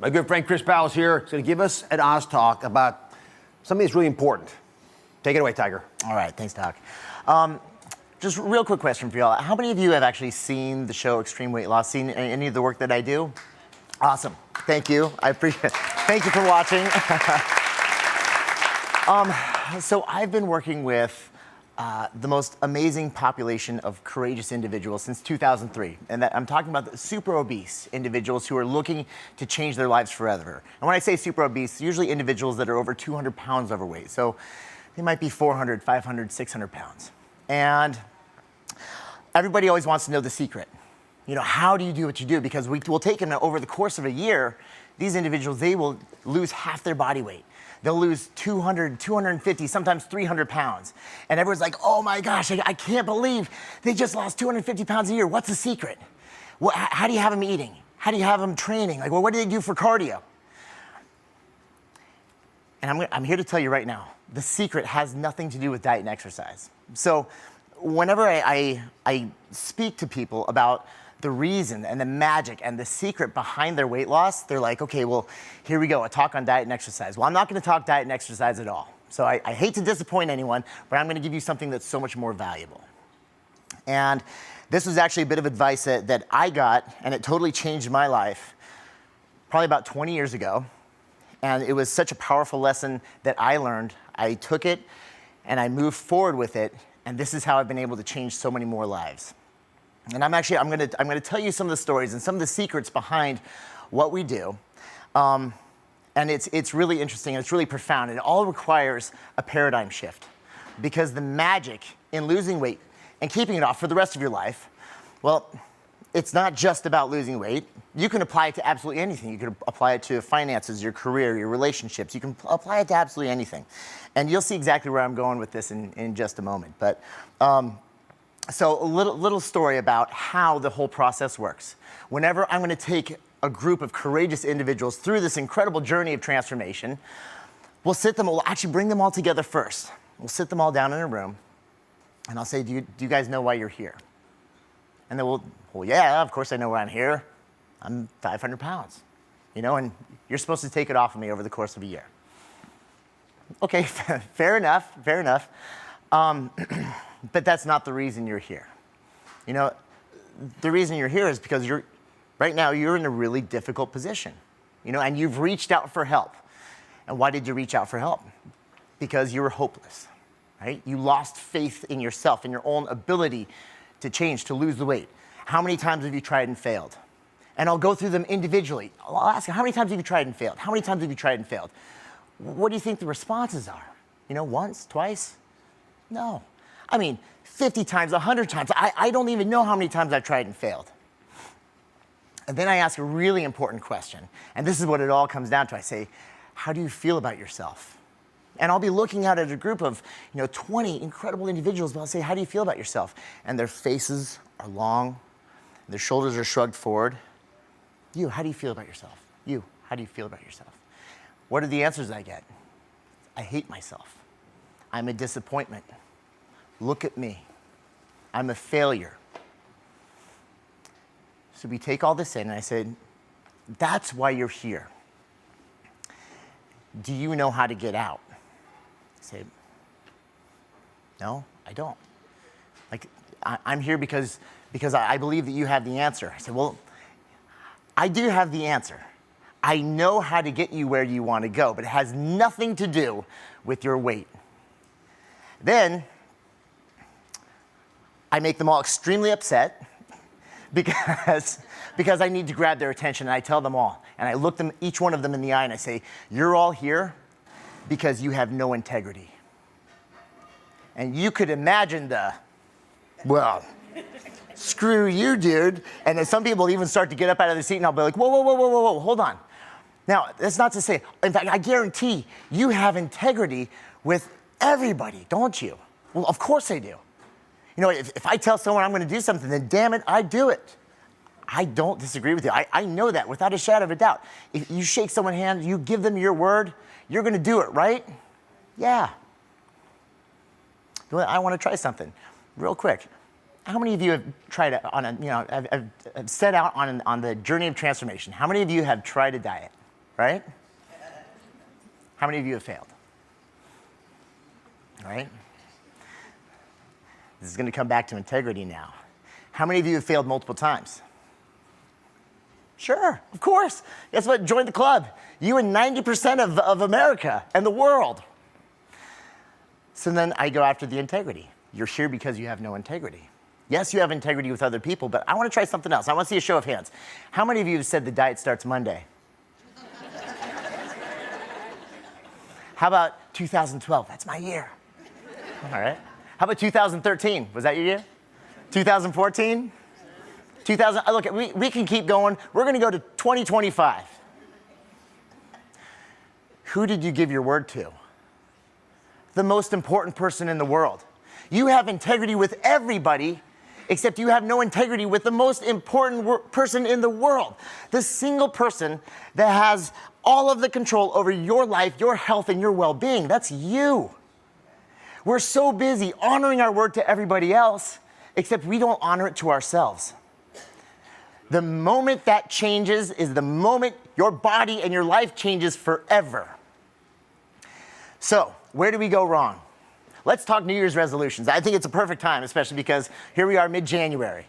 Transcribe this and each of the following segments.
My good friend Chris Bowles here is going to give us an Oz talk about something that's really important. Take it away, Tiger. All right, thanks, Doc. Just a real quick question for y'all. How many of you have actually seen the show Extreme Weight Loss, seen any of the work that I do? Awesome, thank you. I appreciate it. Thank you for watching. So I've been working with the most amazing population of courageous individuals since 2003. And I'm talking about the super obese individuals who are looking to change their lives forever. And when I say super obese, usually individuals that are over 200 pounds overweight. So they might be 400, 500, 600 pounds. And everybody always wants to know the secret. You know, how do you do what you do? Because we'll take them over the course of a year, these individuals, they will lose half their body weight. They'll lose 200, 250, sometimes 300 pounds. And everyone's like, oh my gosh, I can't believe they just lost 250 pounds a year. What's the secret? How do you have them eating? How do you have them training? Like, well, what do they do for cardio? And I'm here to tell you right now, the secret has nothing to do with diet and exercise. So whenever I speak to people about the reason and the magic and the secret behind their weight loss, they're like, okay, well, here we go, a talk on diet and exercise. Well, I'm not gonna talk diet and exercise at all. So I hate to disappoint anyone, but I'm gonna give you something that's so much more valuable. And this was actually a bit of advice that I got, and it totally changed my life, probably about 20 years ago. And it was such a powerful lesson that I learned. I took it and I moved forward with it, and this is how I've been able to change so many more lives. And I'm gonna tell you some of the stories and some of the secrets behind what we do. And it's really interesting and it's really profound. It all requires a paradigm shift, because the magic in losing weight and keeping it off for the rest of your life, well, it's not just about losing weight. You can apply it to absolutely anything. You can apply it to finances, your career, your relationships. You can apply it to absolutely anything. And you'll see exactly where I'm going with this in just a moment. But so a little story about how the whole process works. Whenever I'm going to take a group of courageous individuals through this incredible journey of transformation, we'll actually bring them all together first. We'll sit them all down in a room, and I'll say, do you guys know why you're here? And then well, yeah, of course I know why I'm here. I'm 500 pounds, you know, and you're supposed to take it off of me over the course of a year. Okay, fair enough, fair enough. But that's not the reason you're here. You know, the reason you're here is because right now you're in a really difficult position, you know, and you've reached out for help. And why did you reach out for help? Because you were hopeless, right? You lost faith in yourself, in your own ability to change, to lose the weight. How many times have you tried and failed? And I'll go through them individually. I'll ask you, how many times have you tried and failed? How many times have you tried and failed? What do you think the responses are? You know, once, twice? No. I mean, 50 times, 100 times. I don't even know how many times I've tried and failed. And then I ask a really important question. And this is what it all comes down to. I say, how do you feel about yourself? And I'll be looking out at a group of 20 incredible individuals, but I'll say, how do you feel about yourself? And their faces are long, their shoulders are shrugged forward. You, how do you feel about yourself? You, how do you feel about yourself? What are the answers I get? I hate myself. I'm a disappointment. Look at me. I'm a failure. So we take all this in, and I said, that's why you're here. Do you know how to get out? I say, no, I don't. Like, I'm here because I believe that you have the answer. I said, well, I do have the answer. I know how to get you where you want to go, but it has nothing to do with your weight. Then I make them all extremely upset because I need to grab their attention, and I tell them all. And I look them, each one of them in the eye, and I say, you're all here because you have no integrity. And you could imagine well, screw you, dude. And then some people even start to get up out of their seat, and I'll be like, whoa, whoa, whoa, whoa, whoa, whoa, hold on. Now, that's not to say, in fact, I guarantee you have integrity with everybody, don't you? Well, of course I do. You know, if I tell someone I'm going to do something, then damn it, I do it. I don't disagree with you. I know that without a shadow of a doubt. If you shake someone's hand, you give them your word, you're going to do it, right? Yeah. I want to try something real quick. How many of you have tried on a, have set out on the journey of transformation? How many of you have tried a diet? right? How many of you have failed? All right? This is going to come back to integrity now. How many of you have failed multiple times? Sure, of course. Guess what? Join the club. You and 90% of America and the world. So then I go after the integrity. You're here because you have no integrity. Yes, you have integrity with other people, but I want to try something else. I want to see a show of hands. How many of you have said the diet starts Monday? How about 2012? That's my year. All right. How about 2013? Was that your year? 2014? 2000? Look, we can keep going. We're going to go to 2025. Who did you give your word to? The most important person in the world. You have integrity with everybody, except you have no integrity with the most important person in the world. The single person that has all of the control over your life, your health, and your well-being. That's you. We're so busy honoring our word to everybody else, except we don't honor it to ourselves. The moment that changes is the moment your body and your life changes forever. So, where do we go wrong? Let's talk New Year's resolutions. I think it's a perfect time, especially because here we are mid-January.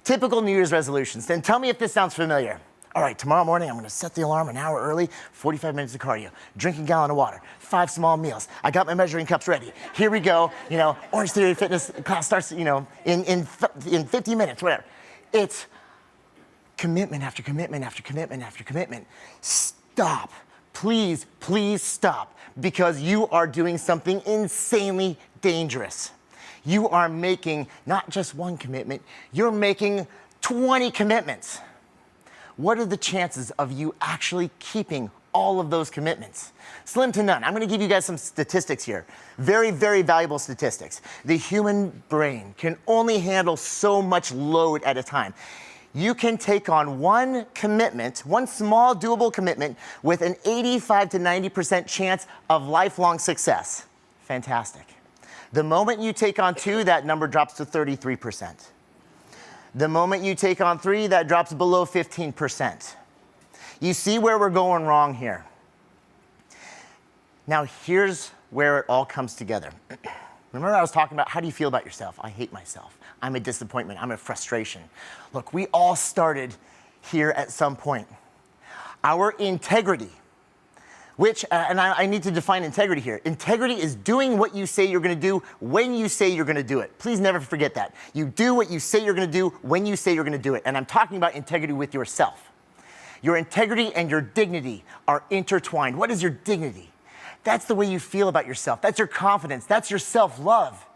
Typical New Year's resolutions. Then tell me if this sounds familiar. All right, tomorrow morning I'm going to set the alarm an hour early, 45 minutes of cardio, drink a gallon of water, 5 small meals. I got my measuring cups ready. Here we go. Orange Theory Fitness class starts, in 50 minutes, whatever. It's commitment after commitment after commitment after commitment. Stop. Please, please stop, because you are doing something insanely dangerous. You are making not just one commitment, you're making 20 commitments. What are the chances of you actually keeping all of those commitments? Slim to none. I'm going to give you guys some statistics here. Very, very valuable statistics. The human brain can only handle so much load at a time. You can take on one commitment, one small doable commitment, with an 85 to 90% chance of lifelong success. Fantastic. The moment you take on 2, that number drops to 33%. The moment you take on 3, that drops below 15%. You see where we're going wrong here. Now here's where it all comes together. Remember I was talking about how do you feel about yourself? I hate myself. I'm a disappointment. I'm a frustration. Look, we all started here at some point. Our integrity, which, and I need to define integrity here. Integrity is doing what you say you're going to do when you say you're going to do it. Please never forget that. You do what you say you're going to do when you say you're going to do it. And I'm talking about integrity with yourself. Your integrity and your dignity are intertwined. What is your dignity? That's the way you feel about yourself. That's your confidence. That's your self-love.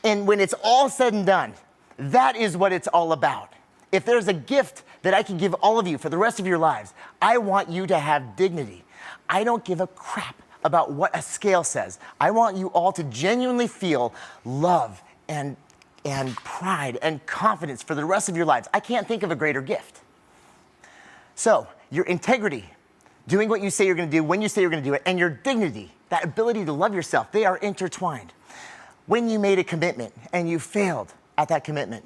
And when it's all said and done, that is what it's all about. If there's a gift that I can give all of you for the rest of your lives, I want you to have dignity. I don't give a crap about what a scale says. I want you all to genuinely feel love and pride and confidence for the rest of your lives. I can't think of a greater gift. So, your integrity, doing what you say you're going to do when you say you're going to do it, and your dignity, that ability to love yourself, they are intertwined. When you made a commitment and you failed at that commitment,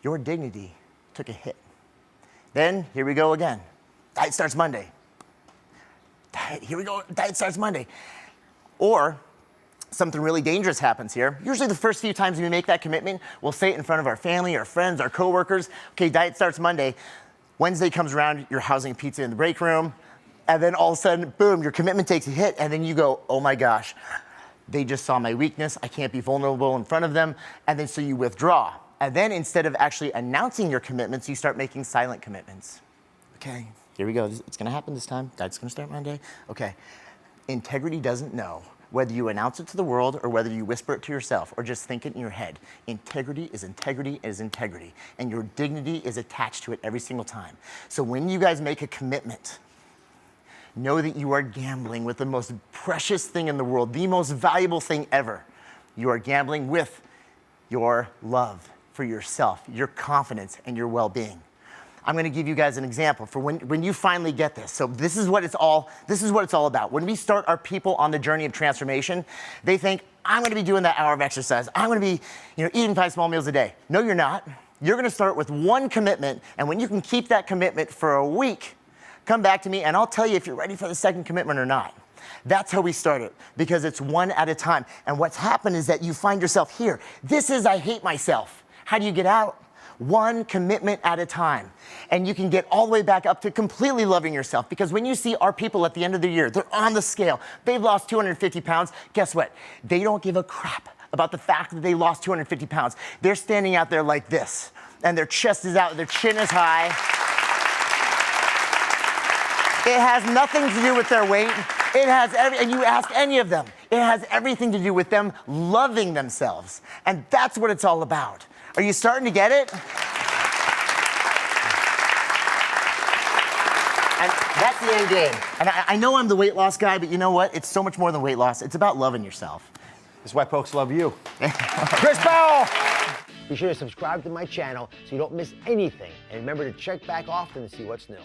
your dignity took a hit. Then, here we go again. Diet starts Monday. Here we go, diet starts Monday. Or, something really dangerous happens here. Usually the first few times we make that commitment, we'll say it in front of our family, our friends, our coworkers. Okay, diet starts Monday. Wednesday comes around, you're housing pizza in the break room, and then all of a sudden, boom, your commitment takes a hit, and then you go, oh my gosh, they just saw my weakness, I can't be vulnerable in front of them, and then so you withdraw. And then instead of actually announcing your commitments, you start making silent commitments. Okay, here we go, it's gonna happen this time, diet's gonna start Monday. Okay, integrity doesn't know whether you announce it to the world or whether you whisper it to yourself or just think it in your head. Integrity is integrity is integrity, and your dignity is attached to it every single time. So when you guys make a commitment, know that you are gambling with the most precious thing in the world, the most valuable thing ever. You are gambling with your love for yourself, your confidence, and your well-being. I'm going to give you guys an example for when you finally get this. So this is what it's all about. When we start our people on the journey of transformation, they think, I'm going to be doing that hour of exercise. I'm going to be, eating 5 small meals a day. No, you're not. You're going to start with one commitment, and when you can keep that commitment for a week, come back to me and I'll tell you if you're ready for the second commitment or not. That's how we start it, because it's one at a time. And what's happened is that you find yourself here. This is I hate myself. How do you get out? One commitment at a time. And you can get all the way back up to completely loving yourself, because when you see our people at the end of the year, they're on the scale, they've lost 250 pounds, guess what? They don't give a crap about the fact that they lost 250 pounds. They're standing out there like this, and their chest is out, their chin is high. It has nothing to do with their weight. It has and you ask any of them, it has everything to do with them loving themselves. And that's what it's all about. Are you starting to get it? And that's the end game. And I know I'm the weight loss guy, but you know what? It's so much more than weight loss. It's about loving yourself. That's why folks love you. Chris Powell! Be sure to subscribe to my channel so you don't miss anything. And remember to check back often to see what's new.